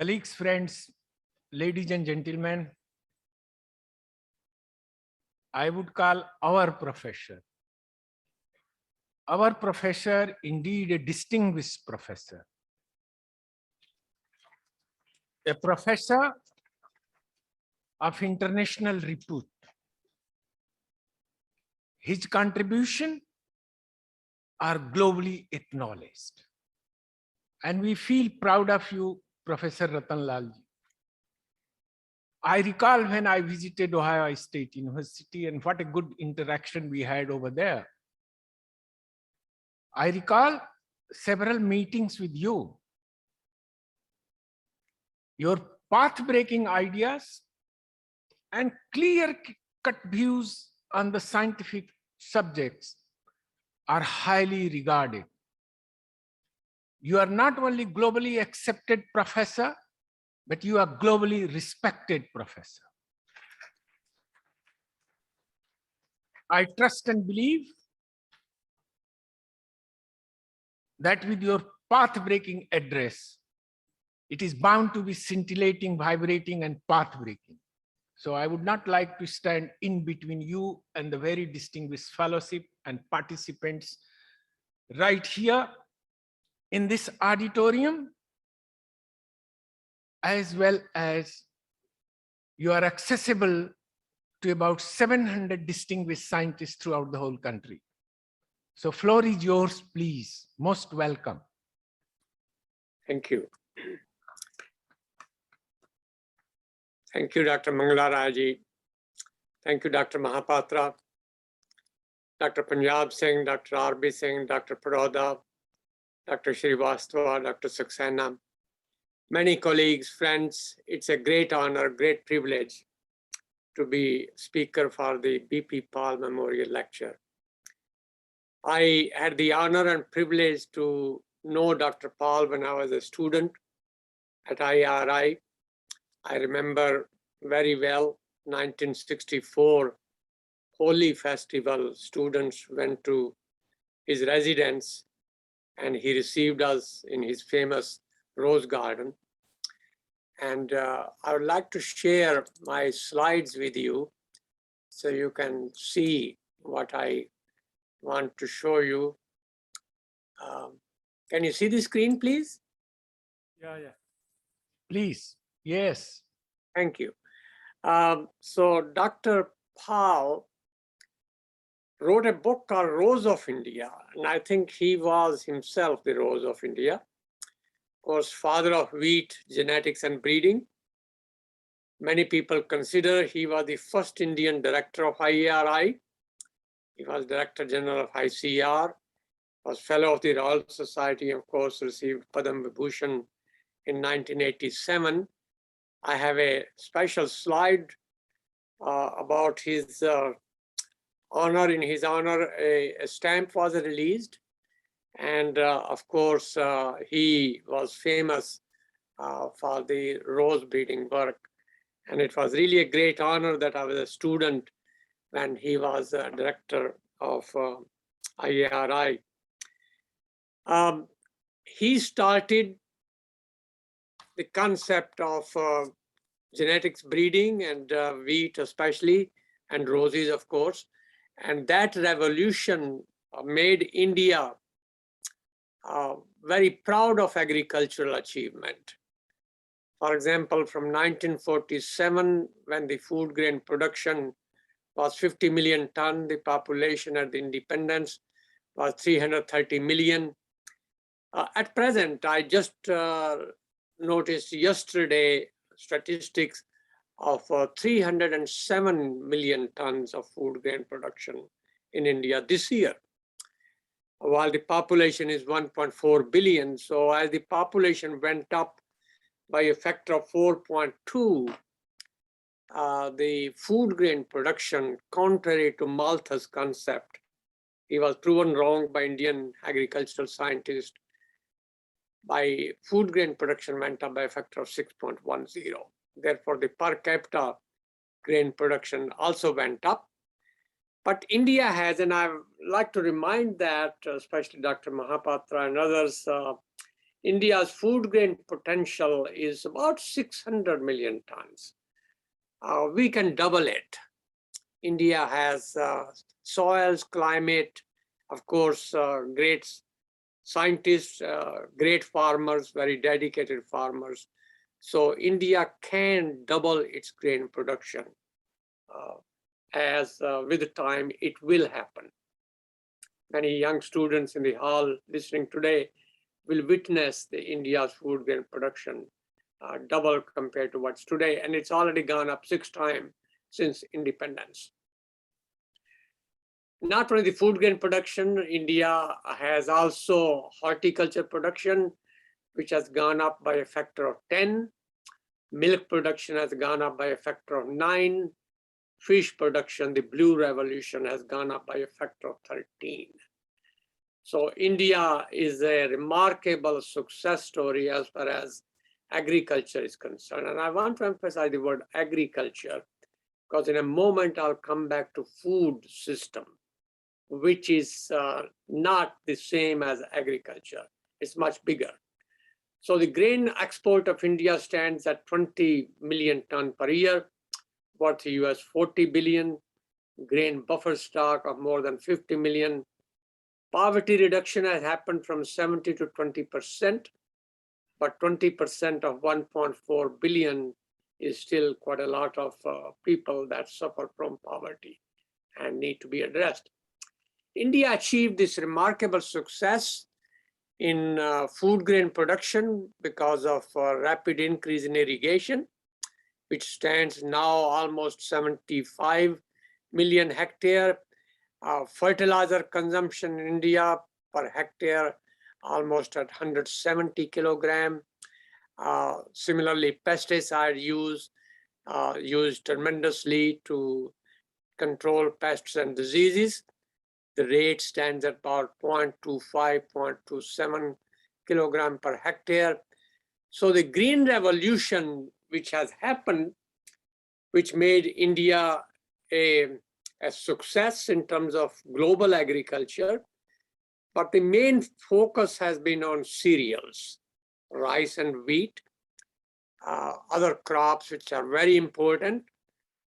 Colleagues, friends, ladies and gentlemen, I would call our professor indeed a distinguished professor, a professor of international repute. His contribution are globally acknowledged. And we feel proud of you, Professor Rattan Lal. I recall when I visited Ohio State University and what a good interaction we had over there. I recall several meetings with you. Your path-breaking ideas and clear-cut views on the scientific subjects are highly regarded. You are not only globally accepted professor, but you are globally respected professor. I trust and believe that with your path-breaking address, it is bound to be scintillating, vibrating, and path-breaking. So I would not like to stand in between you and the very distinguished fellowship and participants right here in this auditorium, as well as you are accessible to about 700 distinguished scientists throughout the whole country. So floor is yours, please. Most welcome. Thank you. Thank you, Dr. Mangalaraji. Thank you, Dr. Mahapatra, Dr. Punjab Singh, Dr. R.B. Singh, Dr. Paroda, Dr. Srivastava, Dr. Saxena, many colleagues, friends. It's a great honor, great privilege to be speaker for the B.P. Paul Memorial Lecture. I had the honor and privilege to know Dr. Paul when I was a student at IRI. I remember very well, 1964 Holi Festival, students went to his residence and he received us in his famous rose garden. And I would like to share my slides with you so you can see what I want to show you. Can you see the screen, please? Yeah. Please, yes. Thank you. So Dr. Paul wrote a book called Rose of India, and I think he was himself the Rose of India. Of course, father of wheat, genetics, and breeding. Many people consider he was the first Indian director of IARI. He was Director General of ICR, was Fellow of the Royal Society, of course, received Padma Vibhushan in 1987. I have a special slide about his honor. In his honor, a stamp was released. And of course, he was famous for the rose breeding work. And it was really a great honor that I was a student when he was director of IARI. He started the concept of genetics breeding and wheat especially, and roses, of course. And that revolution made India very proud of agricultural achievement. For example, from 1947, when the food grain production was 50 million ton, the population at the independence was 330 million. At present, I just noticed yesterday statistics of 307 million tons of food grain production in India this year, while the population is 1.4 billion. So as the population went up by a factor of 4.2, the food grain production, contrary to Malthus' concept, he was proven wrong by Indian agricultural scientists, by food grain production went up by a factor of 6.10. Therefore, the per capita grain production also went up. But India has, and I like to remind that, especially Dr. Mahapatra and others, India's food grain potential is about 600 million tons. We can double it. India has soils, climate, of course, great scientists, great farmers, very dedicated farmers. So India can double its grain production as with time it will happen. Many young students in the hall listening today will witness the India's food grain production double compared to what's today. And it's already gone up 6 times since independence. Not only the food grain production, India has also horticulture production, which has gone up by a factor of 10. Milk production has gone up by a factor of 9. Fish production, the blue revolution, has gone up by a factor of 13. So India is a remarkable success story as far as agriculture is concerned. And I want to emphasize the word agriculture, because in a moment I'll come back to food system, which is not the same as agriculture. It's much bigger. So the grain export of India stands at 20 million ton per year, worth US 40 billion, grain buffer stock of more than 50 million. Poverty reduction has happened from 70 to 20%, but 20% of 1.4 billion is still quite a lot of people that suffer from poverty and need to be addressed. India achieved this remarkable success in food grain production because of rapid increase in irrigation, which stands now almost 75 million hectare. Fertilizer consumption in India per hectare almost at 170 kilogram. Similarly, pesticide use used tremendously to control pests and diseases. The rate stands at about 0.25, 0.27 kilogram per hectare. So the green revolution, which has happened, which made India a success in terms of global agriculture, but the main focus has been on cereals, rice and wheat. Other crops, which are very important,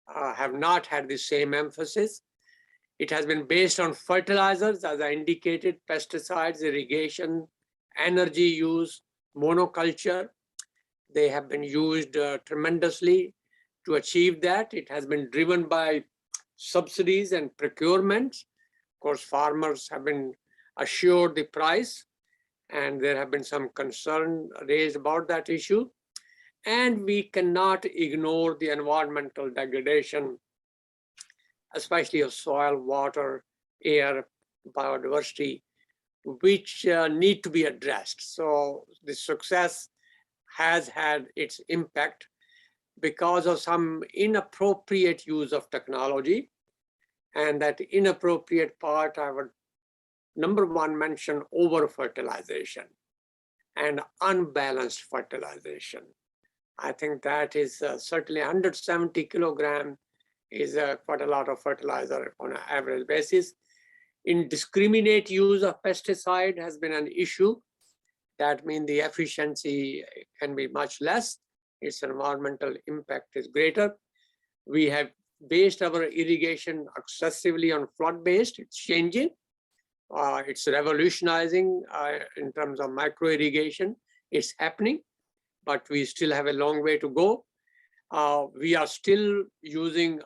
have not had the same emphasis. It has been based on fertilizers, as I indicated, pesticides, irrigation, energy use, monoculture. They have been used tremendously to achieve that. It has been driven by subsidies and procurements. Of course, farmers have been assured the price, and there have been some concern raised about that issue. And we cannot ignore the environmental degradation, especially of soil, water, air, biodiversity, which need to be addressed. So the success has had its impact because of some inappropriate use of technology. And that inappropriate part, I would, number one, mention over-fertilization and unbalanced fertilization. I think that is certainly 170 kilogram is quite a lot of fertilizer on an average basis. Indiscriminate use of pesticide has been an issue. That means the efficiency can be much less. Its environmental impact is greater. We have based our irrigation excessively on flood-based. It's changing. It's revolutionizing in terms of micro irrigation. It's happening, but we still have a long way to go. We are still using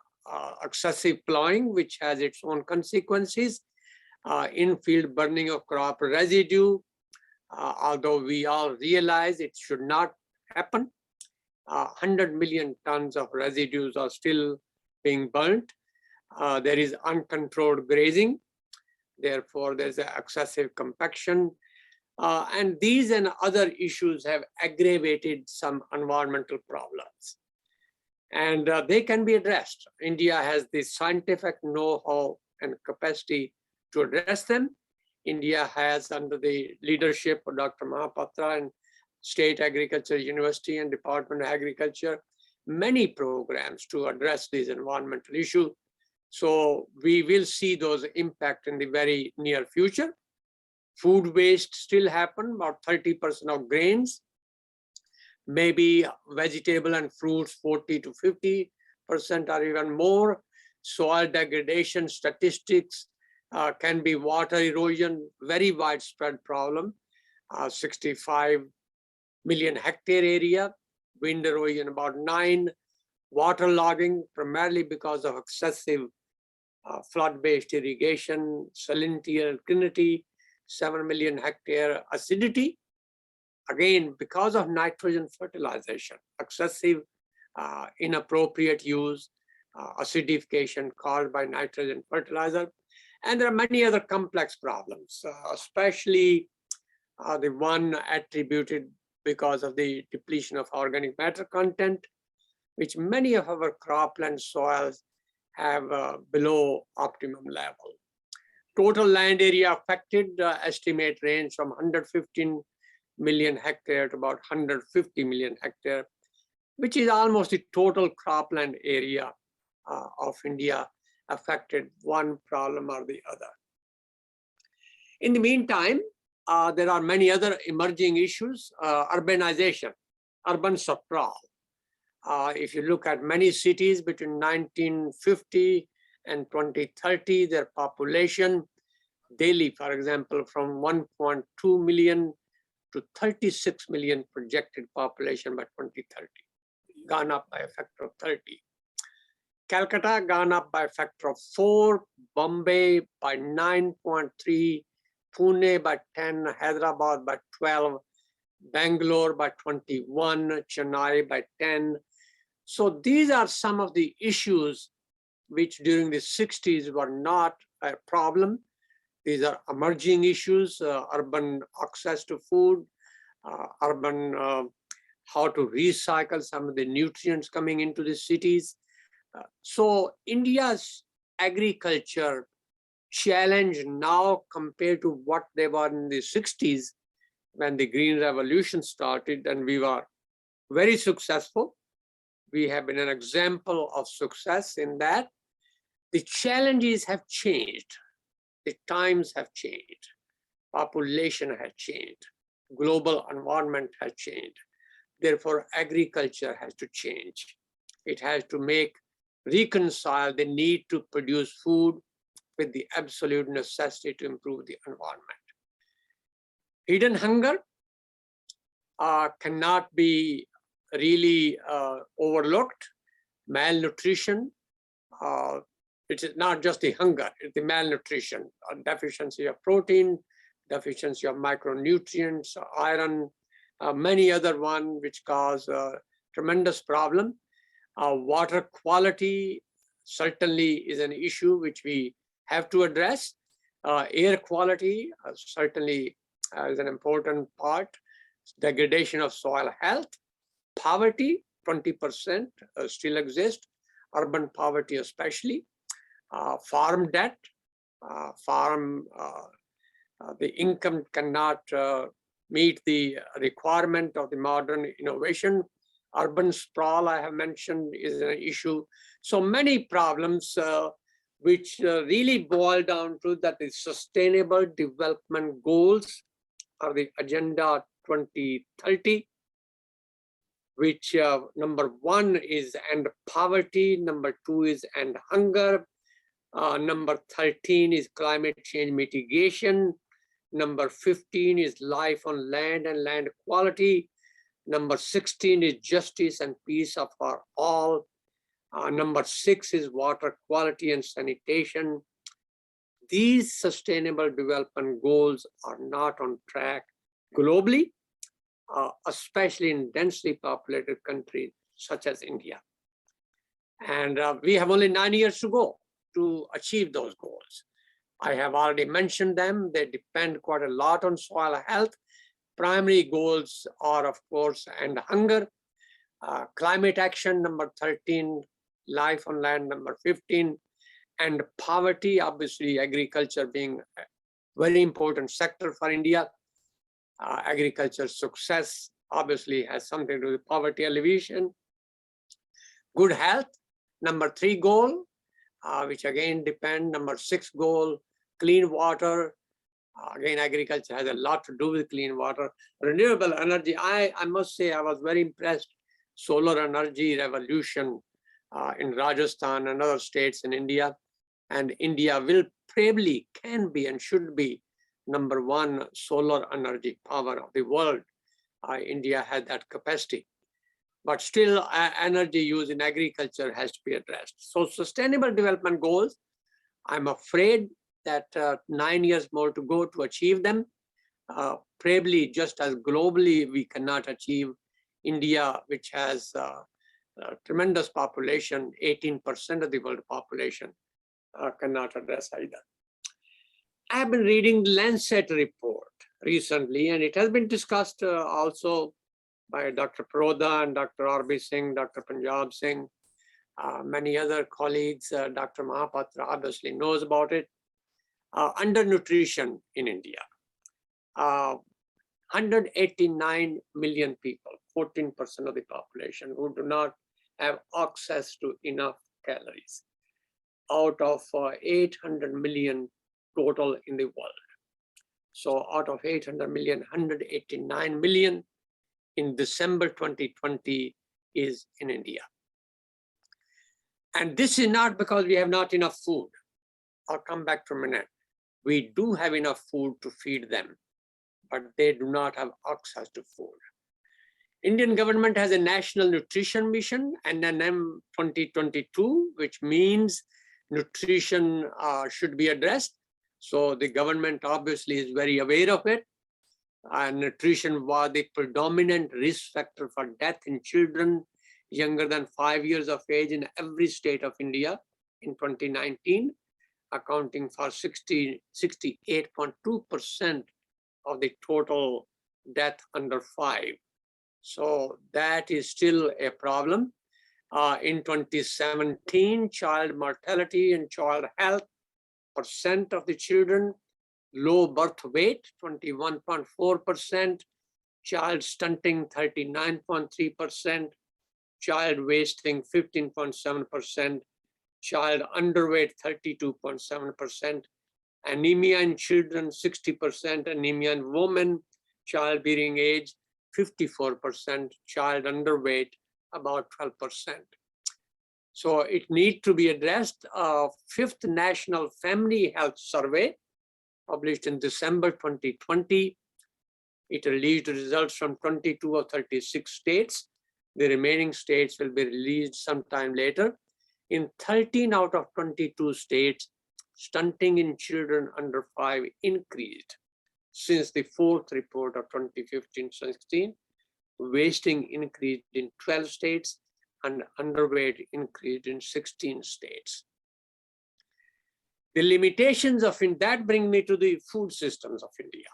excessive plowing, which has its own consequences. In-field burning of crop residue, although we all realize it should not happen. 100 million tons of residues are still being burnt. There is uncontrolled grazing. Therefore, there's excessive compaction. And these and other issues have aggravated some environmental problems. And they can be addressed. India has the scientific know-how and capacity to address them. India has, under the leadership of Dr. Mahapatra and State Agriculture University and Department of Agriculture, many programs to address these environmental issues. So we will see those impact in the very near future. Food waste still happen, about 30% of grains, maybe vegetable and fruits 40 to 50% or even more. Soil degradation statistics can be water erosion, very widespread problem. 65 million hectare area, wind erosion about 9, water logging primarily because of excessive flood-based irrigation, salinity and alkalinity, 7 million hectare acidity. Again, because of nitrogen fertilization, excessive inappropriate use, acidification caused by nitrogen fertilizer. And there are many other complex problems, especially the one attributed because of the depletion of organic matter content, which many of our cropland soils have below optimum level. Total land area affected, estimate range from 115 million hectare to about 150 million hectare, which is almost the total cropland area of India affected, one problem or the other. In the meantime, there are many other emerging issues. Urbanization, urban sprawl. If you look at many cities between 1950 and 2030, their population, Delhi, for example, from 1.2 million to 36 million projected population by 2030, gone up by a factor of 30. Calcutta gone up by a factor of 4, Bombay by 9.3, Pune by 10, Hyderabad by 12, Bangalore by 21, Chennai by 10. So these are some of the issues which during the 60s were not a problem. These are emerging issues, urban access to food, urban how to recycle some of the nutrients coming into the cities. So India's agriculture challenge now compared to what they were in the 60s when the Green Revolution started, and we were very successful. We have been an example of success in that. The challenges have changed. The times have changed. Population has changed. Global environment has changed. Therefore, agriculture has to change. It has to reconcile the need to produce food with the absolute necessity to improve the environment. Hidden hunger cannot be really overlooked. Malnutrition, it is not just the hunger, it's the malnutrition, deficiency of protein, deficiency of micronutrients, iron, many other ones which cause tremendous problem. Water quality certainly is an issue which we have to address. Air quality certainly is an important part. Degradation of soil health. Poverty, 20% still exists. Urban poverty especially. Farm debt. The income cannot meet the requirement of the modern innovation. Urban sprawl, I have mentioned, is an issue. So many problems which really boil down to that the Sustainable Development Goals or the Agenda 2030, which number 1 is end poverty, number 2 is end hunger, number 13 is climate change mitigation, number 15 is life on land and land quality, number 16 is justice and peace for all, number 6 is water quality and sanitation. These sustainable development goals are not on track globally, especially in densely populated countries such as India. And we have only 9 years to go to achieve those goals. I have already mentioned them. They depend quite a lot on soil health. Primary goals are, of course, end hunger, climate action, number 13, life on land, number 15, and poverty, obviously agriculture being a very important sector for India. Agriculture success obviously has something to do with poverty alleviation. Good health, number 3 goal, which again depend, number 6 goal, clean water, Again, agriculture has a lot to do with clean water. Renewable energy, I must say I was very impressed. Solar energy revolution in Rajasthan and other states in India. And India will probably, can be and should be #1 solar energy power of the world. India had that capacity. But still, energy use in agriculture has to be addressed. So sustainable development goals, I'm afraid that 9 years more to go to achieve them. Probably just as globally, we cannot achieve. India, which has a tremendous population, 18% of the world population, cannot address either. I've been reading the Lancet report recently, and it has been discussed also by Dr. Proda and Dr. R.B. Singh, Dr. Punjab Singh, many other colleagues. Dr. Mahapatra obviously knows about it. Undernutrition in India. 189 million people, 14% of the population, who do not have access to enough calories out of 800 million total in the world. So out of 800 million, 189 million in December 2020 is in India. And this is not because we have not enough food. I'll come back to a minute. We do have enough food to feed them, but they do not have access to food. Indian government has a national nutrition mission, NNM 2022, which means nutrition should be addressed. So the government obviously is very aware of it. And nutrition was the predominant risk factor for death in children younger than 5 years of age in every state of India in 2019, accounting for 68.2% of the total death under 5. So that is still a problem. In 2017, child mortality and child health percent of the children, low birth weight, 21.4%, child stunting, 39.3%, child wasting, 15.7%, child underweight, 32.7%, anemia in children, 60%, anemia in women, childbearing age, 54%, child underweight, about 12%. So it needs to be addressed. 5th National Family Health Survey, published in December 2020. It released results from 22 of 36 states. The remaining states will be released sometime later. In 13 out of 22 states, stunting in children under 5 increased since the 4th report of 2015-16. Wasting increased in 12 states and underweight increased in 16 states. The limitations of that bring me to the food systems of India.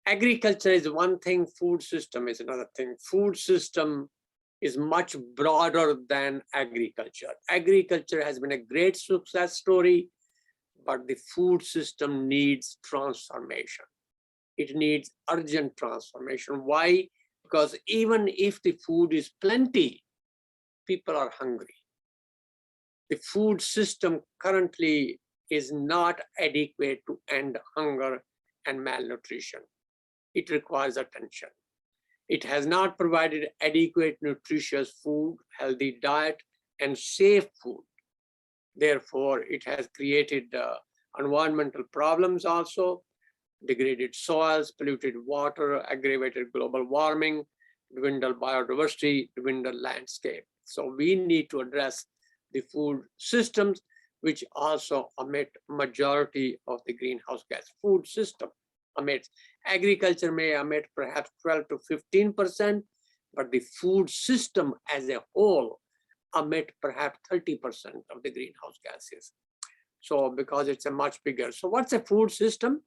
Agriculture is one thing, food system is another thing. Food system is much broader than agriculture. Agriculture has been a great success story, but the food system needs transformation. It needs urgent transformation. Why? Because even if the food is plenty, people are hungry. The food system currently is not adequate to end hunger and malnutrition. It requires attention. It has not provided adequate nutritious food, healthy diet, and safe food. Therefore, it has created environmental problems also, degraded soils, polluted water, aggravated global warming, dwindled biodiversity, dwindled landscape. So we need to address the food systems, which also emit majority of the greenhouse gas. Food system emits. Agriculture may emit perhaps 12 to 15%, but the food system as a whole emit perhaps 30% of the greenhouse gases. So because it's a much bigger. So what's a food system?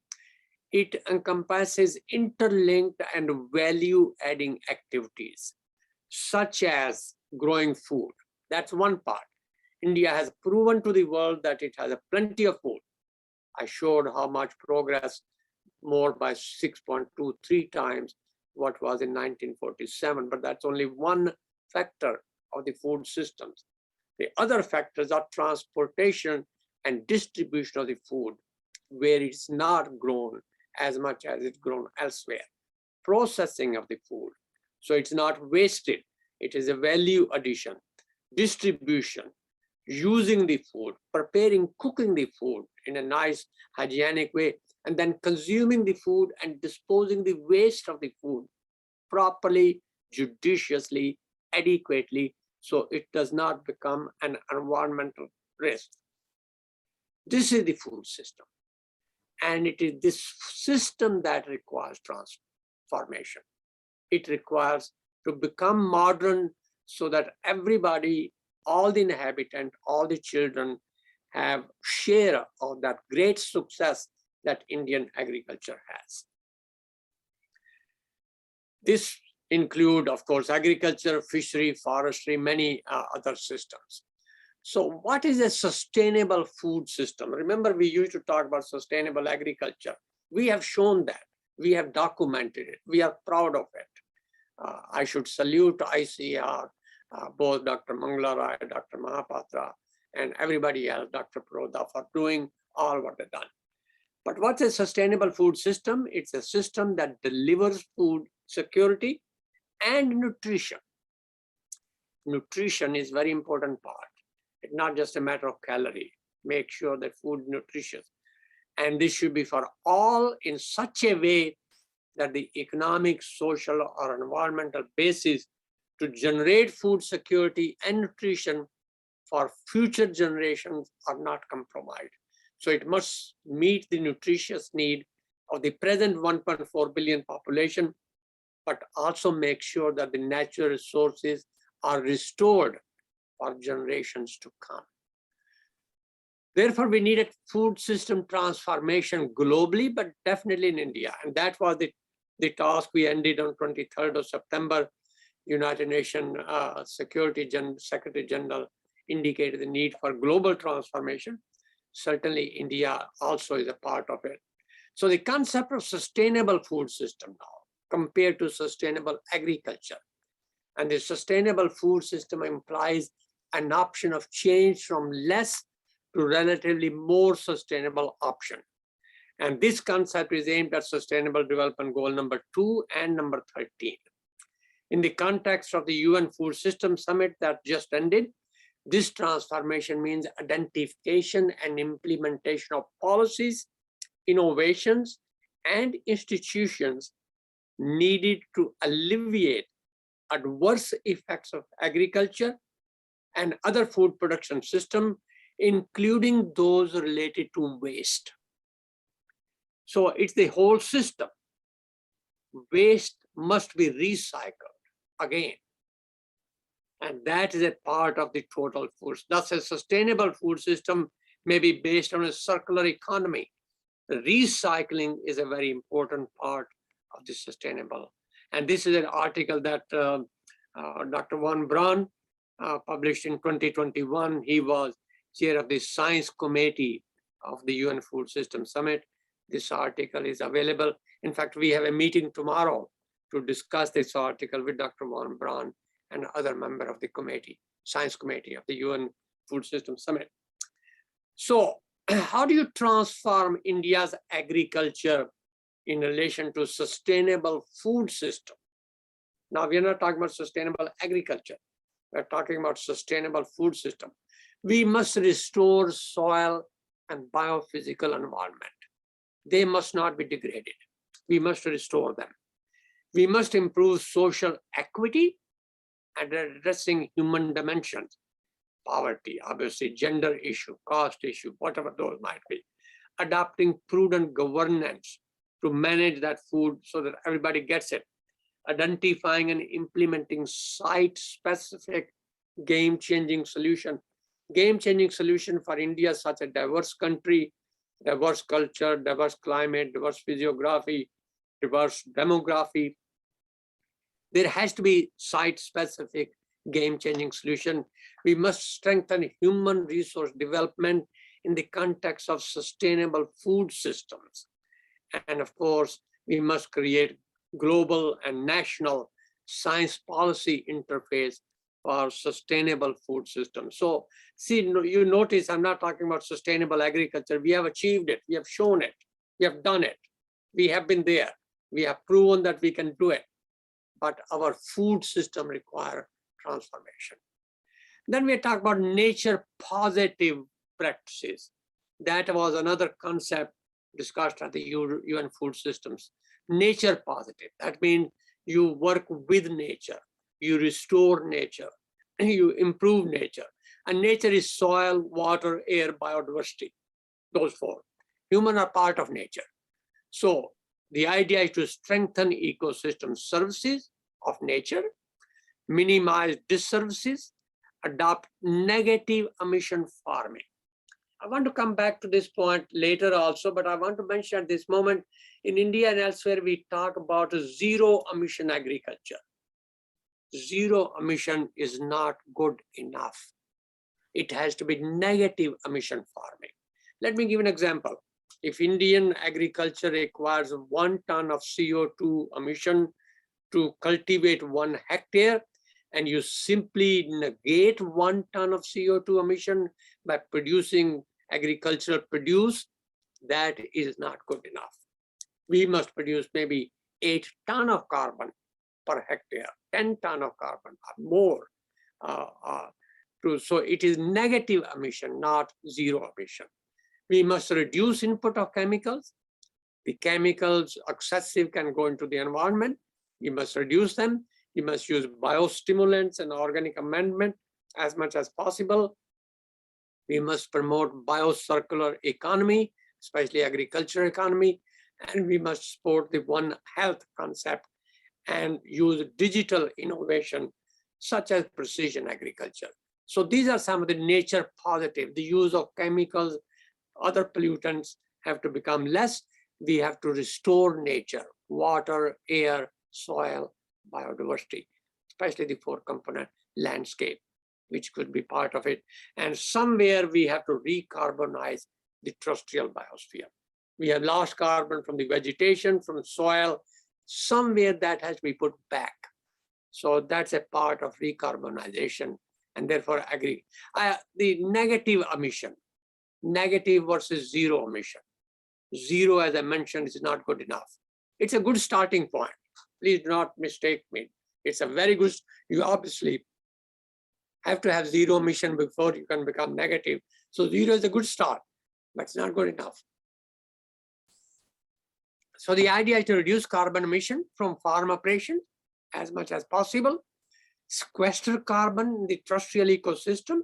It encompasses interlinked and value-adding activities, such as growing food. That's one part. India has proven to the world that it has a plenty of food. I showed how much progress, more by 6.23 times what was in 1947, but that's only one factor of the food systems. The other factors are transportation and distribution of the food, where it's not grown as much as it's grown elsewhere. Processing of the food, so it's not wasted. It is a value addition. Distribution, using the food, preparing, cooking the food in a nice hygienic way, and then consuming the food and disposing the waste of the food properly, judiciously, adequately, so it does not become an environmental risk. This is the food system. And it is this system that requires transformation. It requires to become modern so that everybody, all the inhabitants, all the children have share of that great success that Indian agriculture has. This include, of course, agriculture, fishery, forestry, many other systems. So what is a sustainable food system? Remember, we used to talk about sustainable agriculture. We have shown that. We have documented it. We are proud of it. I should salute ICR, both Dr. Mangala Rai, Dr. Mahapatra, and everybody else, Dr. Prodha, for doing all what they've done. But what's a sustainable food system? It's a system that delivers food security and nutrition. Nutrition is very important part. It's not just a matter of calorie. Make sure that food is nutritious. And this should be for all in such a way that the economic, social, or environmental basis to generate food security and nutrition for future generations are not compromised. So it must meet the nutritious need of the present 1.4 billion population, but also make sure that the natural resources are restored for generations to come. Therefore, we needed food system transformation globally, but definitely in India. And that was the task we ended on 23rd of September. United Nations Secretary General indicated the need for global transformation. Certainly, India also is a part of it. So the concept of sustainable food system now compared to sustainable agriculture. And the sustainable food system implies an option of change from less to relatively more sustainable option. And this concept is aimed at Sustainable Development Goal number 2 and number 13. In the context of the UN Food System Summit that just ended, this transformation means identification and implementation of policies, innovations, and institutions needed to alleviate adverse effects of agriculture and other food production system, including those related to waste. So it's the whole system. Waste must be recycled again. And that is a part of the total food. Thus, a sustainable food system may be based on a circular economy. The recycling is a very important part of the sustainable. And this is an article that Dr. Von Braun published in 2021. He was chair of the Science Committee of the UN Food System Summit. This article is available. In fact, we have a meeting tomorrow to discuss this article with Dr. Von Braun and other member of the committee, Science Committee of the UN Food System Summit. So how do you transform India's agriculture in relation to sustainable food system? Now, we're not talking about sustainable agriculture. We're talking about sustainable food system. We must restore soil and biophysical environment. They must not be degraded. We must restore them. We must improve social equity and addressing human dimensions, poverty, obviously gender issue, cost issue, whatever those might be. Adopting prudent governance to manage that food so that everybody gets it. Identifying and implementing site-specific game-changing solution. Game-changing solution for India, such a diverse country, diverse culture, diverse climate, diverse physiography, diverse demography. There has to be site-specific game-changing solution. We must strengthen human resource development in the context of sustainable food systems. And of course, we must create global and national science policy interface for sustainable food systems. So see, you notice I'm not talking about sustainable agriculture. We have achieved it. We have shown it. We have done it. We have been there. We have proven that we can do it. But our food system requires transformation. Then we talk about nature positive practices. That was another concept discussed at the UN food systems. Nature positive. That means you work with nature, you restore nature, you improve nature. And nature is soil, water, air, biodiversity. Those four. Humans are part of nature. So the idea is to strengthen ecosystem services of nature, minimize disservices, adopt negative emission farming. I want to come back to this point later also, but I want to mention at this moment, in India and elsewhere, we talk about zero emission agriculture. Zero emission is not good enough. It has to be negative emission farming. Let me give an example. If Indian agriculture requires 1 ton of CO2 emission to cultivate 1 hectare, and you simply negate 1 ton of CO2 emission by producing agricultural produce, that is not good enough. We must produce maybe 8 ton of carbon per hectare, 10 ton of carbon or more. So it is negative emission, not zero emission. We must reduce input of chemicals. The chemicals excessive can go into the environment. You must reduce them. You must use biostimulants and organic amendment as much as possible. We must promote biocircular economy, especially agriculture economy, and we must support the One Health concept and use digital innovation such as precision agriculture. So these are some of the nature positive. The use of chemicals, other pollutants have to become less. We have to restore nature, water, air, soil, biodiversity, especially the 4-component landscape, which could be part of it. And somewhere we have to recarbonize the terrestrial biosphere. We have lost carbon from the vegetation, from soil. Somewhere that has to be put back. So that's a part of recarbonization, and therefore the negative emission, negative versus zero emission. Zero, as I mentioned, is not good enough. It's a good starting point. Please do not mistake me. It's a very good, you obviously have to have zero emission before you can become negative. So zero is a good start, but it's not good enough. So the idea is to reduce carbon emission from farm operations as much as possible, sequester carbon in the terrestrial ecosystem,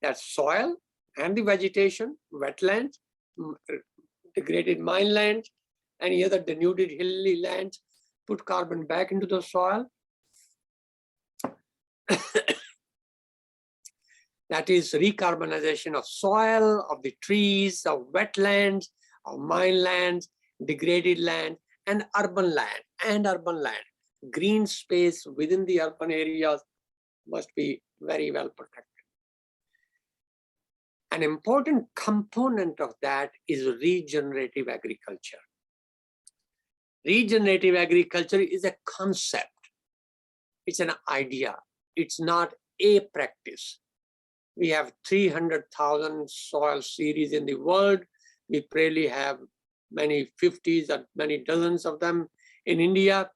that's soil and the vegetation, wetlands, degraded mine land, any other denuded hilly lands, put carbon back into the soil. That is recarbonization of soil, of the trees, of wetlands, of mine lands, degraded land, and urban land. Green space within the urban areas must be very well protected. An important component of that is regenerative agriculture. Regenerative agriculture is a concept. It's an idea. It's not a practice. We have 300,000 soil series in the world. We probably have many 50s and many dozens of them in India,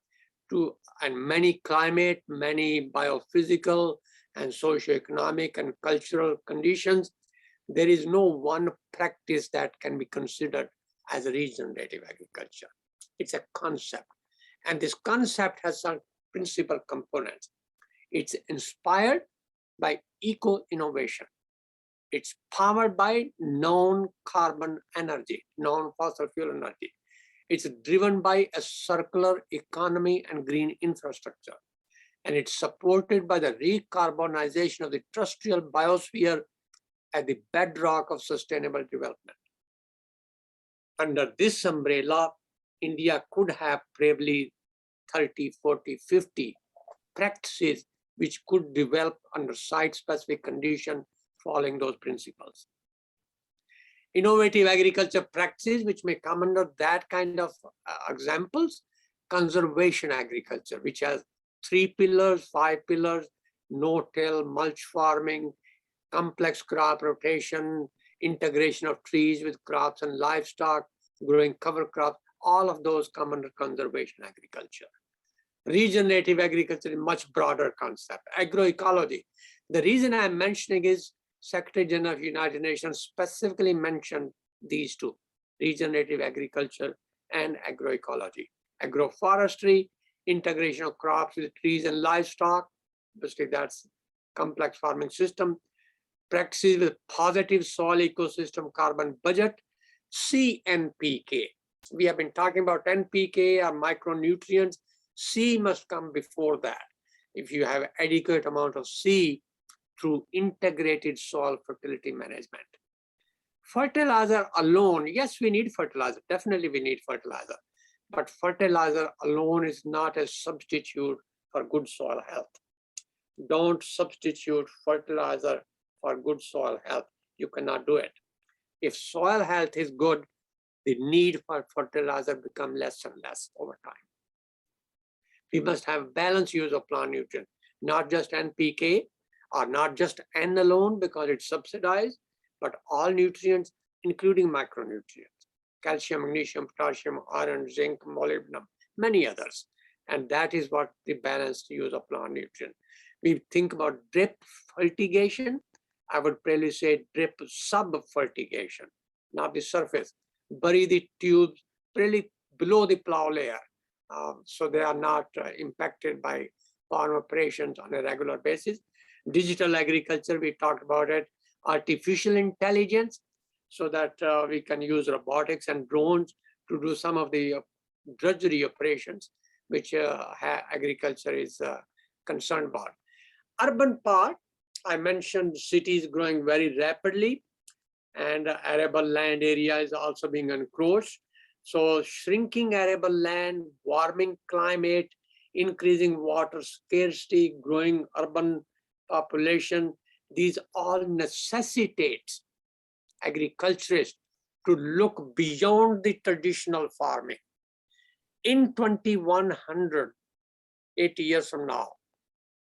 and many climate, many biophysical and socioeconomic and cultural conditions. There is no one practice that can be considered as a regenerative agriculture. It's a concept. And this concept has some principal components. It's inspired by eco-innovation. It's powered by non-carbon energy, non-fossil fuel energy. It's driven by a circular economy and green infrastructure. And it's supported by the recarbonization of the terrestrial biosphere as the bedrock of sustainable development. Under this umbrella, India could have probably 30, 40, 50 practices which could develop under site-specific conditions following those principles. Innovative agriculture practices which may come under that kind of examples, conservation agriculture, which has 3 pillars, 5 pillars, no-till, mulch farming, complex crop rotation, integration of trees with crops and livestock, growing cover crops, all of those come under conservation agriculture. Regenerative agriculture is a much broader concept. Agroecology. The reason I'm mentioning is Secretary General of United Nations specifically mentioned these two, regenerative agriculture and agroecology. Agroforestry, integration of crops with trees and livestock. Obviously, that's complex farming system. Practices with positive soil ecosystem carbon budget. CNPK. We have been talking about NPK or micronutrients. C must come before that. If you have adequate amount of C through integrated soil fertility management. Fertilizer alone, yes, we need fertilizer. Definitely we need fertilizer. But fertilizer alone is not a substitute for good soil health. Don't substitute fertilizer for good soil health. You cannot do it. If soil health is good, the need for fertilizer becomes less and less over time. We must have balanced use of plant nutrients, not just NPK or not just N alone because it's subsidized, but all nutrients, including micronutrients, calcium, magnesium, potassium, iron, zinc, molybdenum, many others. And that is what the balanced use of plant nutrients. We think about drip fertigation. I would probably say drip sub-fertigation, not the surface. Bury the tubes really below the plow layer, so they are not impacted by farm operations on a regular basis. Digital agriculture, we talked about it. Artificial intelligence, so that we can use robotics and drones to do some of the drudgery operations, which agriculture is concerned about. Urban part, I mentioned cities growing very rapidly, and arable land area is also being encroached. So shrinking arable land, warming climate, increasing water scarcity, growing urban population, these all necessitate agriculturists to look beyond the traditional farming. In 2100, 80 years from now,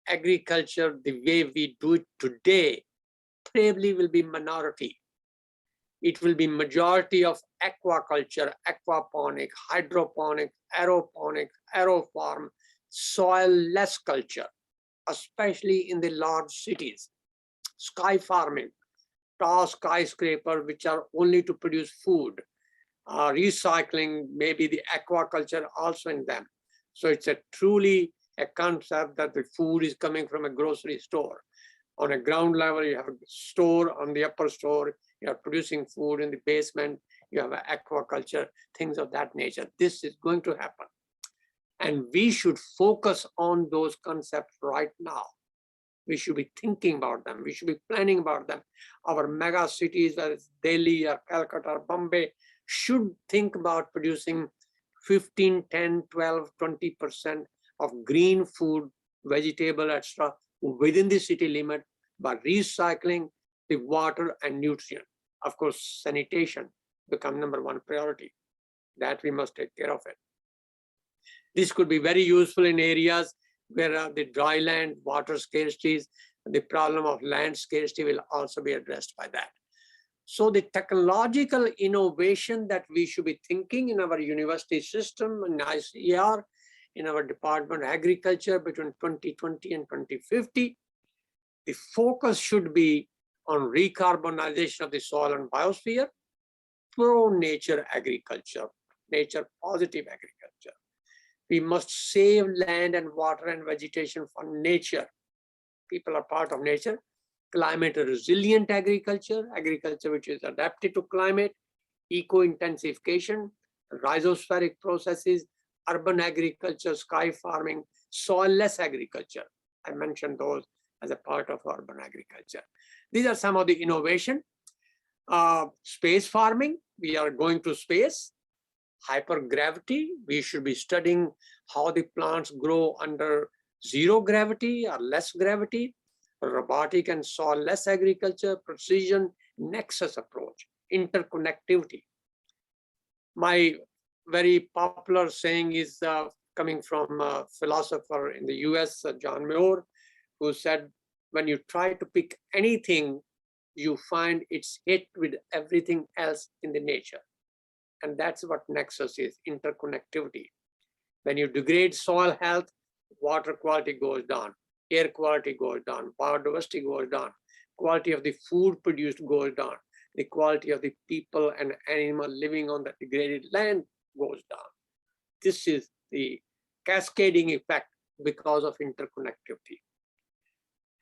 agriculture, the way we do it today, probably will be minority. It will be majority of aquaculture, aquaponic, hydroponic, aeroponic, aerofarm, soil-less culture, especially in the large cities. Sky farming, tall skyscrapers which are only to produce food, recycling, maybe the aquaculture also in them. So it's a truly a concept that the food is coming from a grocery store. On a ground level, you have a store, on the upper store, you are producing food, in the basement, you have aquaculture, things of that nature. This is going to happen. And we should focus on those concepts right now. We should be thinking about them. We should be planning about them. Our mega cities, whether it's Delhi or Calcutta or Bombay, should think about producing 15, 10, 12, 20% of green food, vegetable, etc., within the city limit by recycling the water and nutrient. Of course, sanitation become #1 priority. That we must take care of it. This could be very useful in areas where the dry land, water scarcities, the problem of land scarcity will also be addressed by that. So the technological innovation that we should be thinking in our university system and ICER, in our Department of Agriculture between 2020 and 2050, the focus should be on recarbonization of the soil and biosphere, pro-nature agriculture, nature positive agriculture. We must save land and water and vegetation for nature. People are part of nature. Climate resilient agriculture, agriculture which is adapted to climate, eco-intensification, rhizospheric processes, urban agriculture, sky farming, soil-less agriculture. I mentioned those as a part of urban agriculture. These are some of the innovation. Space farming, we are going to space. Hypergravity, we should be studying how the plants grow under zero gravity or less gravity. Robotic and soil-less agriculture, precision, nexus approach, interconnectivity. My very popular saying is coming from a philosopher in the US, John Muir, who said, when you try to pick anything, you find it's hit with everything else in the nature. And that's what nexus is, interconnectivity. When you degrade soil health, water quality goes down, air quality goes down, biodiversity goes down, quality of the food produced goes down, the quality of the people and animal living on the degraded land goes down. This is the cascading effect because of interconnectivity.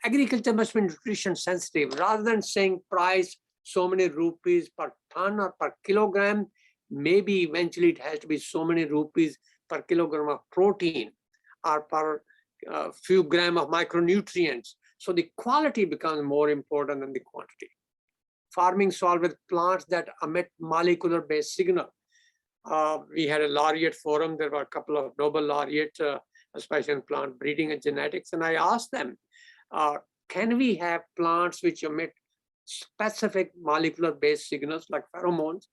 Agriculture must be nutrition sensitive. Rather than saying price so many rupees per ton or per kilogram, maybe eventually it has to be so many rupees per kilogram of protein or per few gram of micronutrients. So the quality becomes more important than the quantity. Farming soil with plants that emit molecular-based signal. We had a laureate forum. There were a couple of Nobel laureates, especially in plant breeding and genetics. And I asked them, can we have plants which emit specific molecular-based signals like pheromones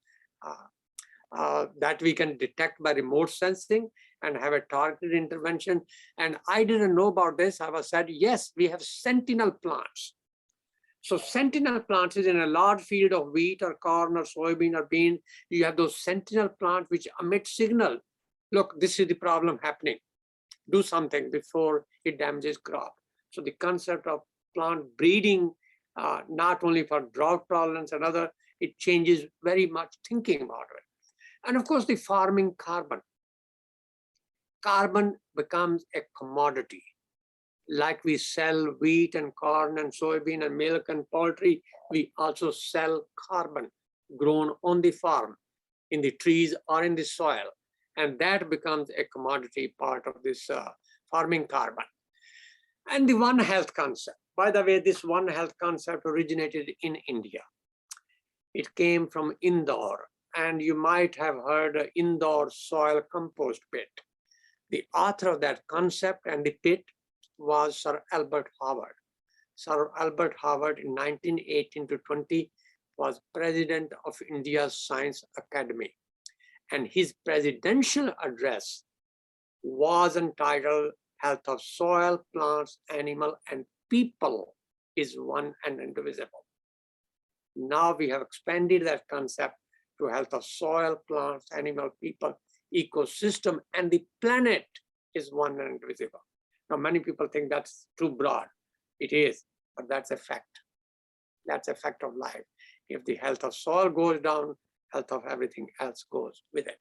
that we can detect by remote sensing and have a targeted intervention? And I didn't know about this. I was said, yes, we have sentinel plants. So sentinel plants is in a large field of wheat or corn or soybean or bean. You have those sentinel plants which emit signal. Look, this is the problem happening. Do something before it damages crop. So the concept of plant breeding, not only for drought tolerance and other, it changes very much thinking about it. And of course, the farming carbon. Carbon becomes a commodity. Like we sell wheat and corn and soybean and milk and poultry, we also sell carbon grown on the farm, in the trees or in the soil. And that becomes a commodity part of this farming carbon. And the One Health concept. By the way, this One Health concept originated in India. It came from Indore, and you might have heard Indore soil compost pit. The author of that concept and the pit was Sir Albert Howard. Sir Albert Howard in 1918 to 20 was president of India's Science Academy. And his presidential address was entitled Health of Soil, Plants, Animal, and People is One and Indivisible. Now we have expanded that concept to health of soil, plants, animal, people, ecosystem, and the planet is one and indivisible. Now, many people think that's too broad. It is, but that's a fact. That's a fact of life. If the health of soil goes down, health of everything else goes with it.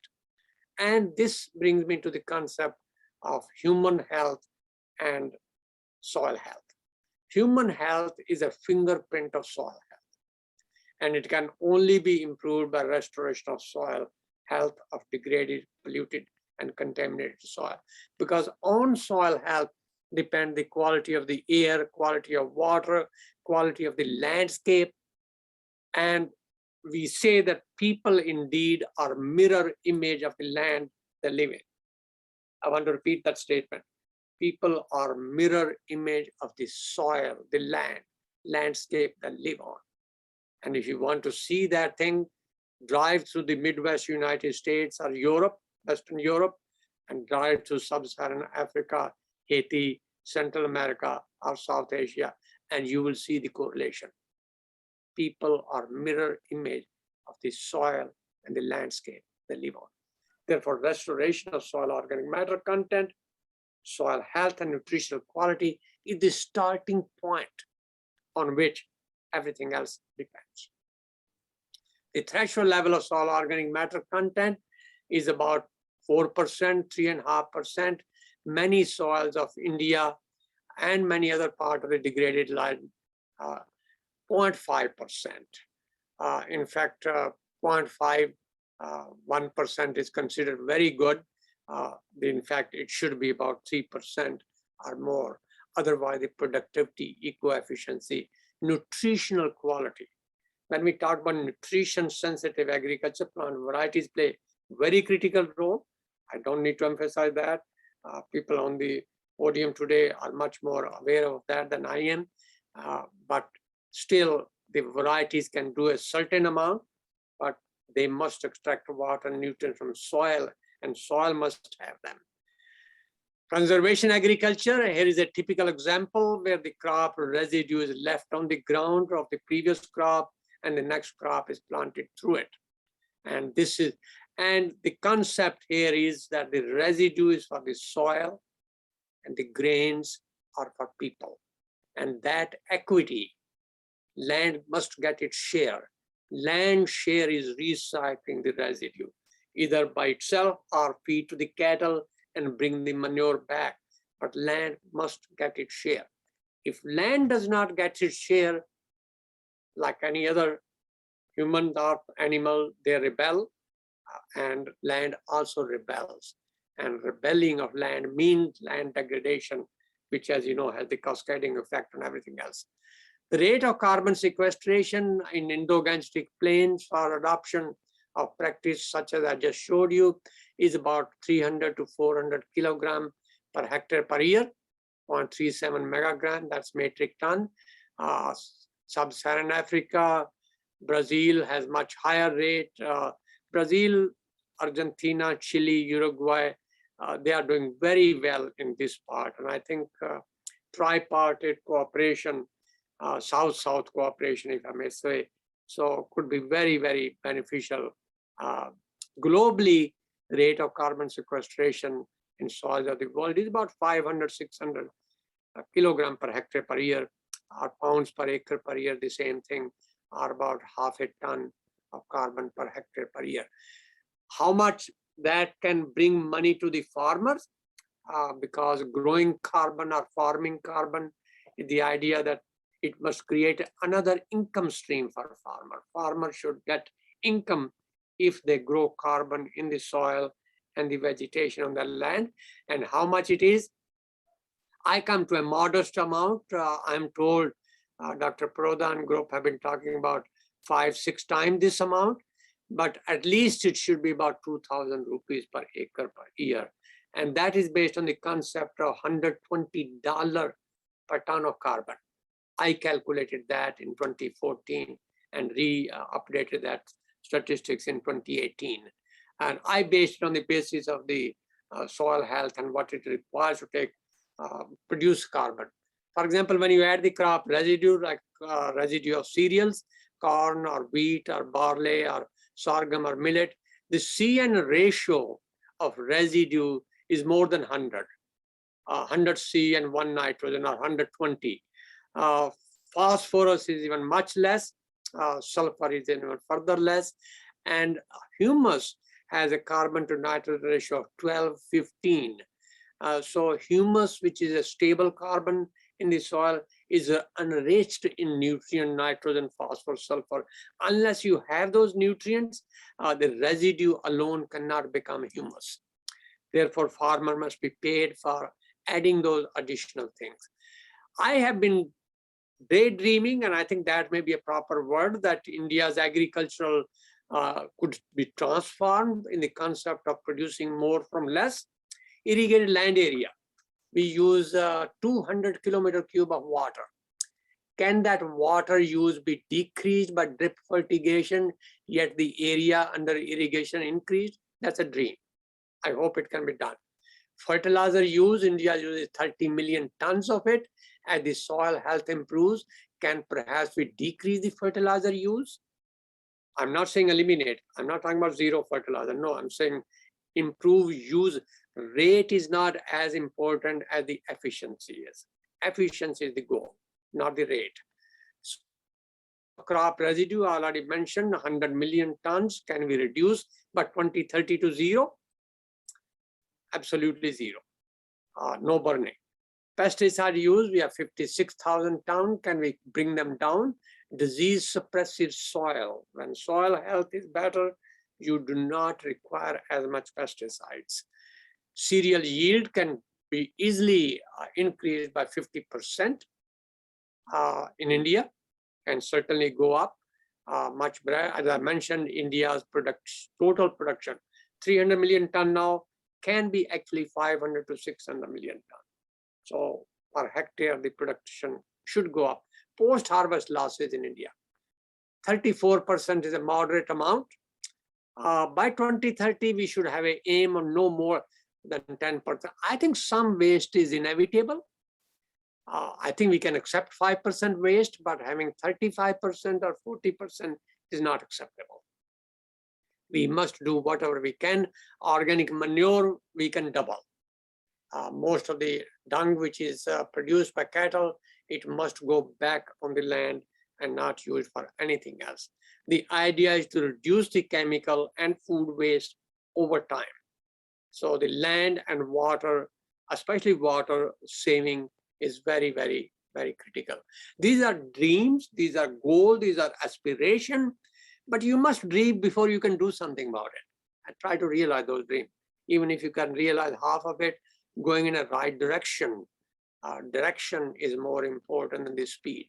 And this brings me to the concept of human health and soil health. Human health is a fingerprint of soil health, and it can only be improved by restoration of soil health of degraded, polluted, and contaminated soil. Because on soil health depend the quality of the air, quality of water, quality of the landscape. And we say that people indeed are mirror image of the land they live in. I want to repeat that statement. People are mirror image of the soil, the land, landscape they live on. And if you want to see that thing, drive through the Midwest United States or Europe, Western Europe, and drive to Sub-Saharan Africa, Haiti, Central America, or South Asia, and you will see the correlation. People are mirror image of the soil and the landscape they live on. Therefore, restoration of soil organic matter content, soil health and nutritional quality is the starting point on which everything else depends. The threshold level of soil organic matter content is about 4%, 3.5%. Many soils of India and many other parts of the degraded land, 0.5%. In fact, 0.5, 1% is considered very good. In fact, it should be about 3% or more. Otherwise, the productivity, eco-efficiency, nutritional quality. When we talk about nutrition-sensitive agriculture, plant varieties play very critical role. I don't need to emphasize that. People on the podium today are much more aware of that than I am. But still, the varieties can do a certain amount, but they must extract water and nutrients from soil, and soil must have them. Conservation agriculture, here is a typical example where the crop residue is left on the ground of the previous crop and the next crop is planted through it. And the concept here is that the residue is for the soil and the grains are for people. And that equity, land must get its share. Land share is recycling the residue, either by itself or feed to the cattle and bring the manure back. But land must get its share. If land does not get its share, like any other human or animal, they rebel, and land also rebels. And rebelling of land means land degradation, which, as you know, has the cascading effect on everything else. The rate of carbon sequestration in Indo-Gangetic plains for adoption of practice such as I just showed you is about 300 to 400 kilogram per hectare per year, 0.37 megagram, that's metric ton. Sub-Saharan Africa, Brazil has much higher rate. Brazil, Argentina, Chile, Uruguay, they are doing very well in this part. And I think tripartite cooperation, South-South cooperation, if I may say, so could be very, very beneficial. Globally, the rate of carbon sequestration in soils of the world is about 500, 600 kilogram per hectare per year, or pounds per acre per year, the same thing, or about half a ton of carbon per hectare per year. How much that can bring money to the farmers? Because growing carbon or farming carbon is the idea that it must create another income stream for a farmer. Farmers should get income if they grow carbon in the soil and the vegetation on the land. And how much it is? I come to a modest amount. I'm told Dr. Proda and group have been talking about 5-6 times this amount, but at least it should be about 2,000 rupees per acre per year. And that is based on the concept of $120 per ton of carbon. I calculated that in 2014 and updated that statistics in 2018. And I based it on the basis of the soil health and what it requires to produce carbon. For example, when you add the crop residue, like residue of cereals, corn or wheat or barley or sorghum or millet, the CN ratio of residue is more than 100. 100 C and 1 nitrogen, or 120. Phosphorus is even much less. Sulfur is even further less. And humus has a carbon to nitrogen ratio of 12-15. So humus, which is a stable carbon in the soil, is enriched in nutrient, nitrogen, phosphorus, sulfur. Unless you have those nutrients, the residue alone cannot become humus. Therefore, farmer must be paid for adding those additional things. I have been daydreaming, and I think that may be a proper word, that India's agricultural could be transformed in the concept of producing more from less. Irrigated land area, we use 200 kilometer cube of water. Can that water use be decreased by drip fertigation, yet the area under irrigation increased? That's a dream. I hope it can be done. Fertilizer use, India uses 30 million tons of it. As the soil health improves, can perhaps we decrease the fertilizer use? I'm not saying eliminate. I'm not talking about zero fertilizer. No, I'm saying improve use. Rate is not as important as the efficiency is. Efficiency is the goal, not the rate. So, crop residue, I already mentioned, 100 million tons can be reduced by 2030 to zero. Absolutely zero. No burning. Pesticide use, we have 56,000 tons. Can we bring them down? Disease suppressive soil. When soil health is better, you do not require as much pesticides. Cereal yield can be easily increased by 50% in India, and certainly go up much better. As I mentioned, India's total production, 300 million ton now, can be actually 500 to 600 million ton. So per hectare, the production should go up. Post-harvest losses in India, 34% is a moderate amount. By 2030, we should have an aim of no more. than 10%. I think some waste is inevitable. I think we can accept 5% waste, but having 35% or 40% is not acceptable. We must do whatever we can. Organic manure, we can double. Most of the dung which is produced by cattle, it must go back on the land and not used for anything else. The idea is to reduce the chemical and food waste over time. So the land and water, especially water saving, is very, very, very critical. These are dreams, these are goals, these are aspirations, but you must dream before you can do something about it. And try to realize those dreams. Even if you can realize half of it, going in a right direction. Direction is more important than the speed.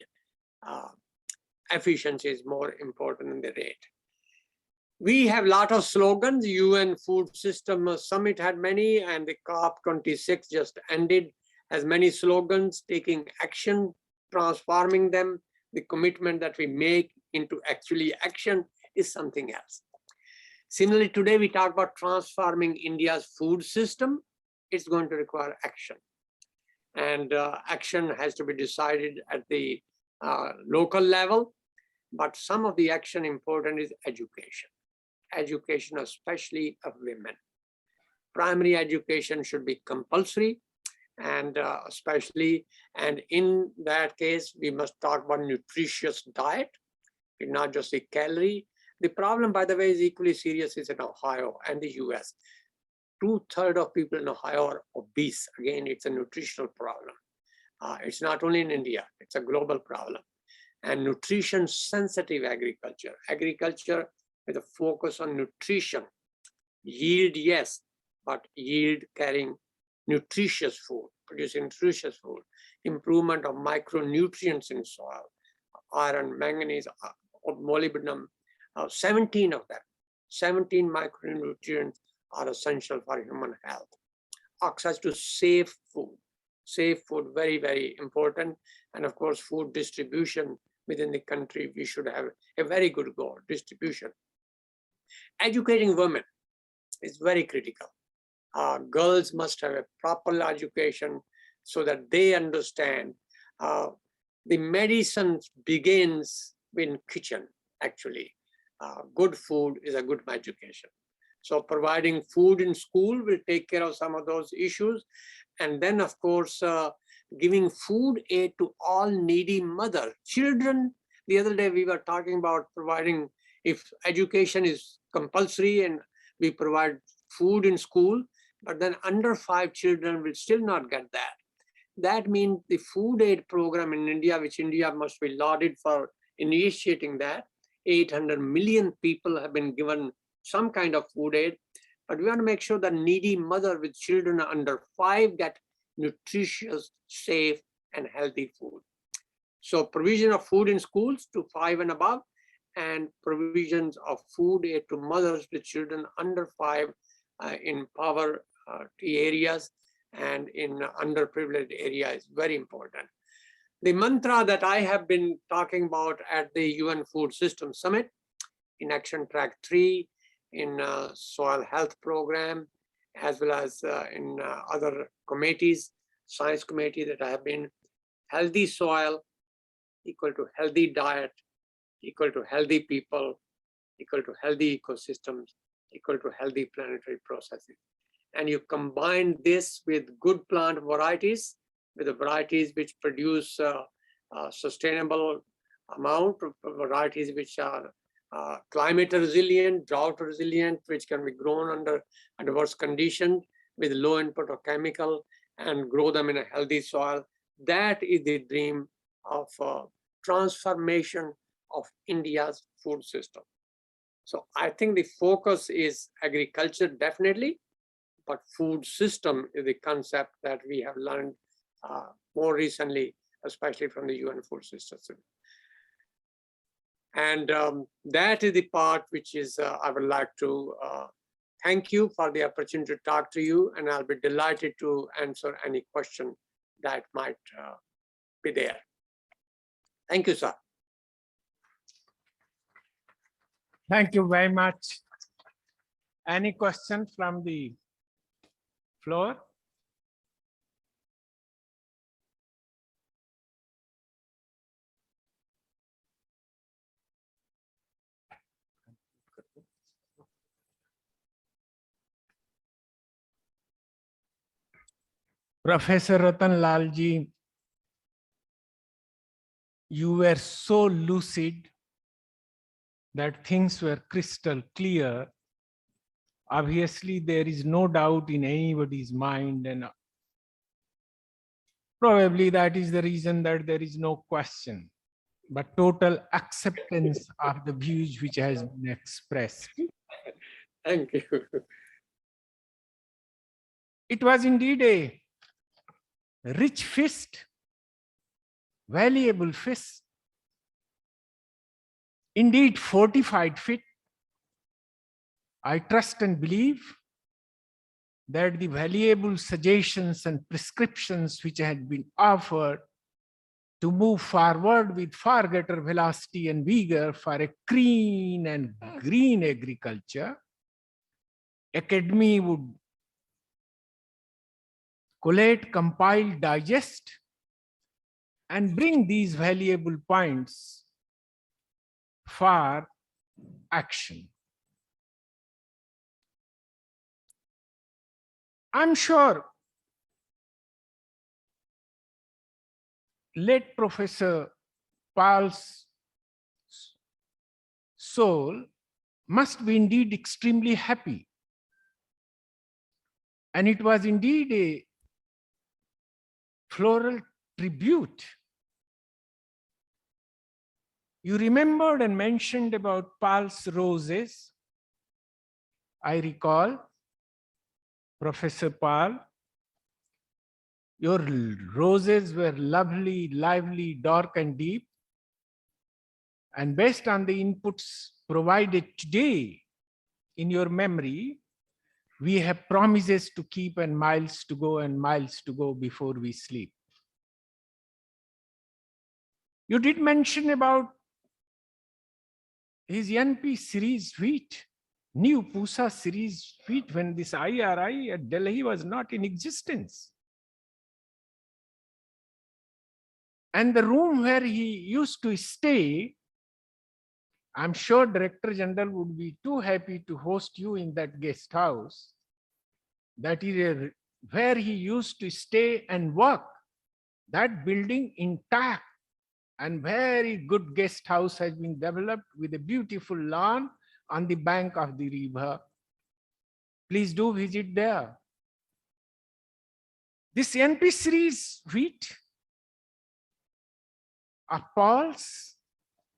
Efficiency is more important than the rate. We have a lot of slogans. UN Food System Summit had many, and the COP26 just ended, has many slogans, taking action, transforming them. The commitment that we make into actually action is something else. Similarly, today we talk about transforming India's food system. It's going to require action. And action has to be decided at the local level. But some of the action important is education. Education, especially of women. Primary education should be compulsory, and especially, and in that case, we must talk about nutritious diet, not just the calorie. The problem, by the way, is equally serious is in Ohio and the US. 2/3 of people in Ohio are obese. Again, it's a nutritional problem. It's not only in India, it's a global problem. And nutrition sensitive agriculture. Agriculture with a focus on nutrition. Yield, yes, but yield carrying nutritious food, producing nutritious food. Improvement of micronutrients in soil. Iron, manganese, molybdenum, 17 of them. 17 micronutrients are essential for human health. Access to safe food. Safe food, very, very important. And of course, food distribution within the country, we should have a very good goal, distribution. Educating women is very critical. Girls must have a proper education so that they understand the medicine begins in kitchen, actually. Good food is a good education. So providing food in school will take care of some of those issues. And then, of course, giving food aid to all needy mothers. Children, the other day we were talking about providing, if education is compulsory and we provide food in school, but then under 5 children will still not get that. That means the food aid program in India, which India must be lauded for initiating that, 800 million people have been given some kind of food aid, but we want to make sure that needy mother with children under 5 get nutritious, safe, and healthy food. So provision of food in schools to 5 and above, and provisions of food aid to mothers with children under 5 in poverty areas and in underprivileged areas is very important. The mantra that I have been talking about at the UN Food System Summit, in Action Track 3, in soil health program, as well as in other committees, science committee that I have been, healthy soil equal to healthy diet, equal to healthy people, equal to healthy ecosystems, equal to healthy planetary processes. And you combine this with good plant varieties, with the varieties which produce sustainable amount of varieties which are climate resilient, drought resilient, which can be grown under adverse conditions with low input of chemical and grow them in a healthy soil. That is the dream of transformation of India's food system. So I think the focus is agriculture definitely, but food system is the concept that we have learned more recently, especially from the UN Food System. And that is the part which is, I would like to thank you for the opportunity to talk to you, and I'll be delighted to answer any question that might be there. Thank you, sir. Thank you very much. Any questions from the floor. Professor Rattan Lal ji, you were so lucid that things were crystal clear. Obviously, there is no doubt in anybody's mind, and probably that is the reason that there is no question, but total acceptance of the views which has been expressed. Thank you. It was indeed a rich feast, valuable feast, indeed fortified feast. I trust and believe that the valuable suggestions and prescriptions which had been offered to move forward with far greater velocity and vigor for a clean and green agriculture, Academy would collate, compile, digest, and bring these valuable points for action. I'm sure late Professor Paul's soul must be indeed extremely happy. And it was indeed a floral tribute. You remembered and mentioned about Paul's roses. I recall, Professor Paul, your roses were lovely, lively, dark and deep. And based on the inputs provided today in your memory, we have promises to keep and miles to go before we sleep. You did mention about his NP series wheat, new Pusa series wheat, when this IRI at Delhi was not in existence. And the room where he used to stay, I'm sure Director General would be too happy to host you in that guest house. That is where he used to stay and work. That building intact and very good guest house has been developed with a beautiful lawn on the bank of the river. Please do visit there. This NP series wheat of Paul's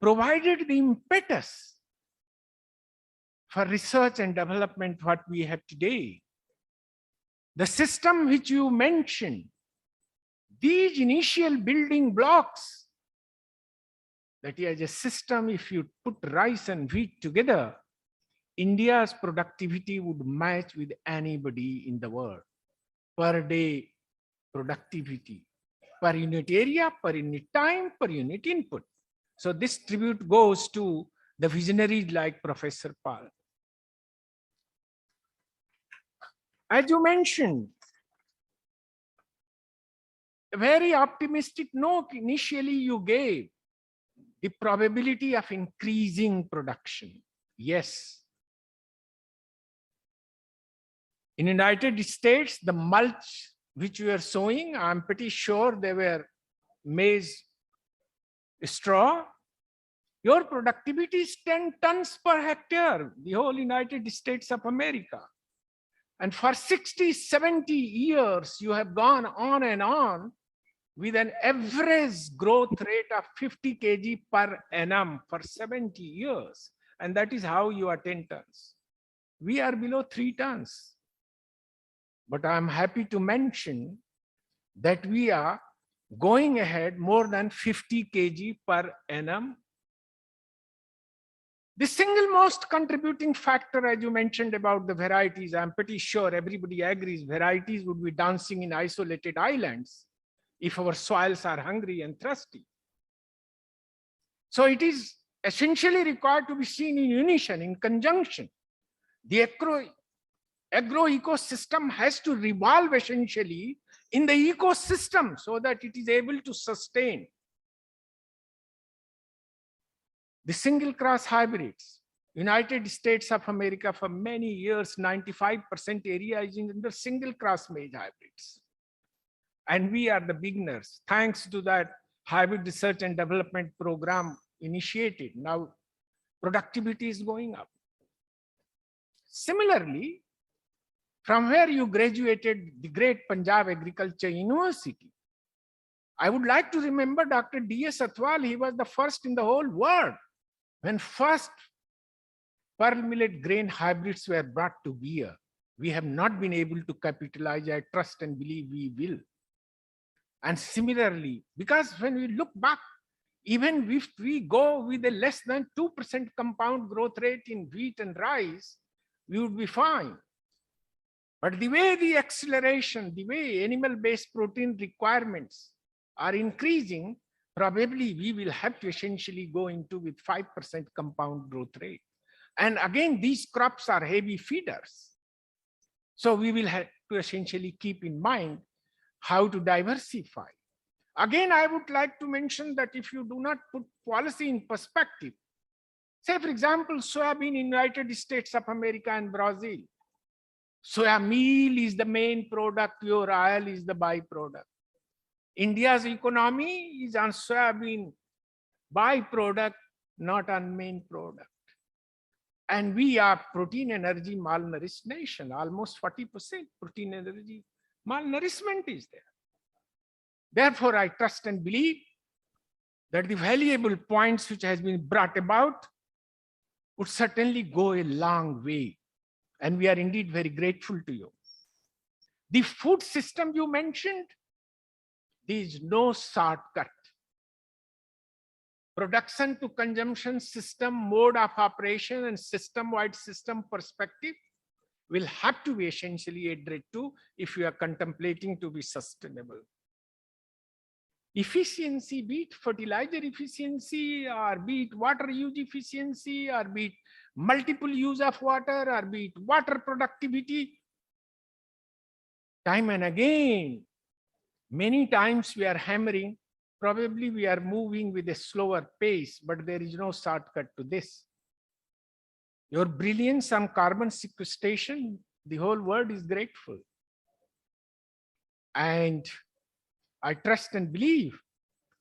provided the impetus for research and development what we have today. The system which you mentioned, these initial building blocks, that is a system, if you put rice and wheat together, India's productivity would match with anybody in the world. Per day productivity, per unit area, per unit time, per unit input. So this tribute goes to the visionaries like Professor Paul. As you mentioned, a very optimistic note initially you gave, the probability of increasing production. Yes. In the United States, the mulch which we are sowing, I'm pretty sure they were maize straw. Your productivity is 10 tons per hectare, the whole United States of America. And for 60, 70 years, you have gone on and on with an average growth rate of 50 kg per annum for 70 years. And that is how you are 10 tons. We are below 3 tons. But I'm happy to mention that we are going ahead more than 50 kg per annum. The single most contributing factor, as you mentioned about the varieties, I'm pretty sure everybody agrees varieties would be dancing in isolated islands if our soils are hungry and thirsty. So it is essentially required to be seen in unison, in conjunction. The Agro ecosystem has to revolve essentially in the ecosystem so that it is able to sustain. The single cross hybrids, United States of America for many years, 95% area is in the single cross maize hybrids. And we are the beginners. Thanks to that hybrid research and development program initiated, now productivity is going up. Similarly, from where you graduated, the great Punjab Agriculture University, I would like to remember Dr. D.S. Athwal. He was the first in the whole world when first pearl millet grain hybrids were brought to bear. We have not been able to capitalize. I trust and believe we will. And similarly, because when we look back, even if we go with a less than 2% compound growth rate in wheat and rice, we would be fine. But the way the acceleration, the way animal-based protein requirements are increasing, probably we will have to essentially go into with 5% compound growth rate. And again, these crops are heavy feeders. So we will have to essentially keep in mind how to diversify. Again, I would like to mention that if you do not put policy in perspective, say for example, soybean in United States of America and Brazil, soya meal is the main product, your oil is the byproduct. India's economy is on soybean byproduct, not on main product. And we are protein energy malnourished nation, almost 40% protein energy malnourishment is there. Therefore, I trust and believe that the valuable points which has been brought about would certainly go a long way. And we are indeed very grateful to you. The food system you mentioned, there is no shortcut. Production to consumption system, mode of operation and system-wide system perspective will have to be essentially adhered to if you are contemplating to be sustainable. Efficiency, be it fertilizer efficiency, or be it water use efficiency, or be it multiple use of water, or be it water productivity. Time and again, many times we are hammering, probably we are moving with a slower pace, but there is no shortcut to this. Your brilliance on carbon sequestration, the whole world is grateful. And I trust and believe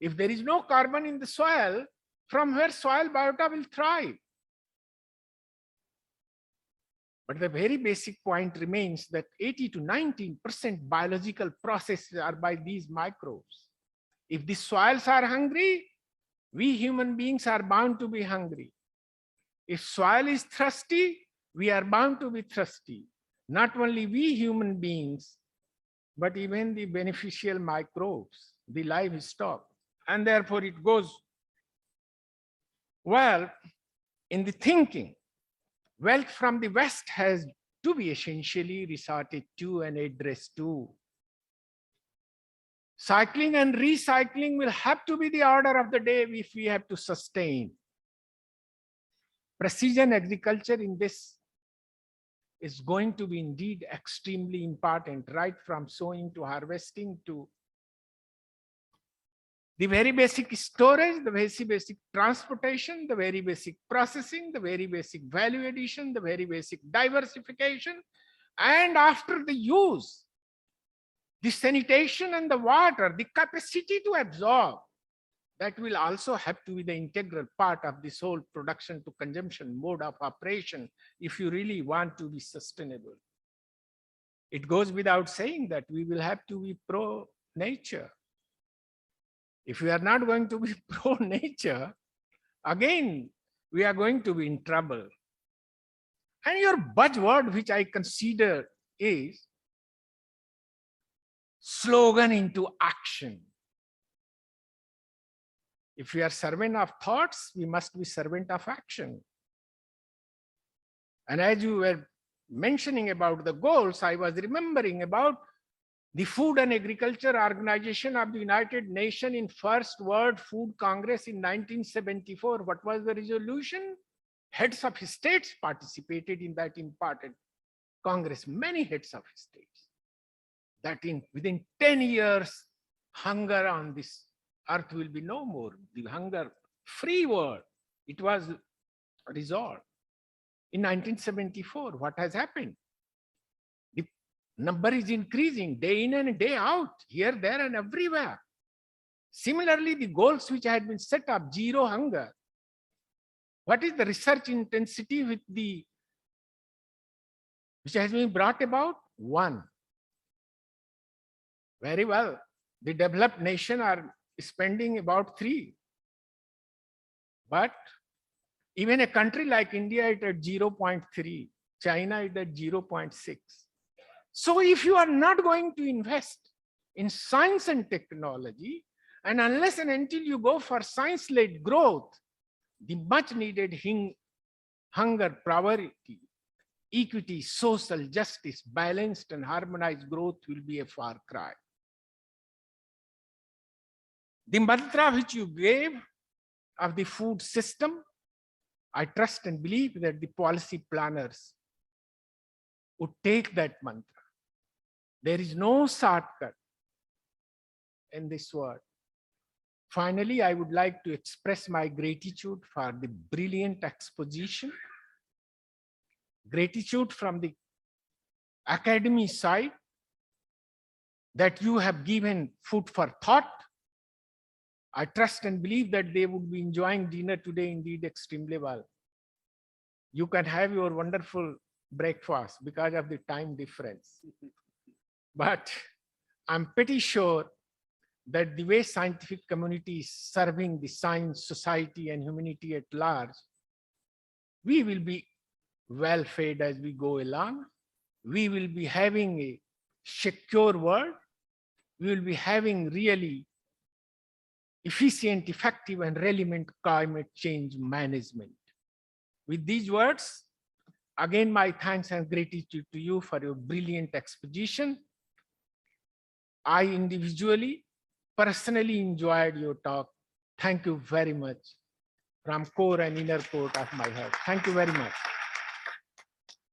if there is no carbon in the soil, from where soil biota will thrive. But the very basic point remains that 80 to 19% biological processes are by these microbes. If the soils are hungry, we human beings are bound to be hungry. If soil is thirsty, we are bound to be thirsty. Not only we human beings, but even the beneficial microbes, the livestock. And therefore it goes well in the thinking. Wealth from the West has to be essentially resorted to and addressed to. Cycling and recycling will have to be the order of the day if we have to sustain. Precision agriculture in this is going to be indeed extremely important, right from sowing to harvesting to the very basic storage, the very basic transportation, the very basic processing, the very basic value addition, the very basic diversification, and after the use, the sanitation and the water, the capacity to absorb, that will also have to be the integral part of this whole production to consumption mode of operation if you really want to be sustainable. It goes without saying that we will have to be pro-nature. If we are not going to be pro-nature, again, we are going to be in trouble. And your buzzword, which I consider is slogan into action. If we are servant of thoughts, we must be servant of action. And as you were mentioning about the goals, I was remembering about the Food and Agriculture Organization of the United Nations in First World Food Congress in 1974. What was the resolution? Heads of states participated in that important Congress, many heads of states, that within 10 years, hunger on this earth will be no more. The hunger-free world, it was resolved. In 1974, what has happened? The number is increasing day in and day out, here, there, and everywhere. Similarly, the goals which had been set up, zero hunger. What is the research intensity which has been brought about? 1. Very well. The developed nation are spending about 3. But even a country like India is at 0.3. China is at 0.6. So if you are not going to invest in science and technology, and unless and until you go for science-led growth, the much needed hunger, poverty, equity, social justice, balanced and harmonized growth will be a far cry. The mantra which you gave of the food system, I trust and believe that the policy planners would take that mantra. There is no shortcut in this word. Finally, I would like to express my gratitude for the brilliant exposition, gratitude from the academy side that you have given food for thought. I trust and believe that they would be enjoying dinner today indeed extremely well. You can have your wonderful breakfast because of the time difference. But I'm pretty sure that the way scientific community is serving the science, society, and humanity at large, we will be well fed as we go along. We will be having a secure world. We will be having really efficient, effective, and relevant climate change management. With these words, again, my thanks and gratitude to you for your brilliant exposition. I individually, personally enjoyed your talk. Thank you very much from core and inner core of my heart. Thank you very much.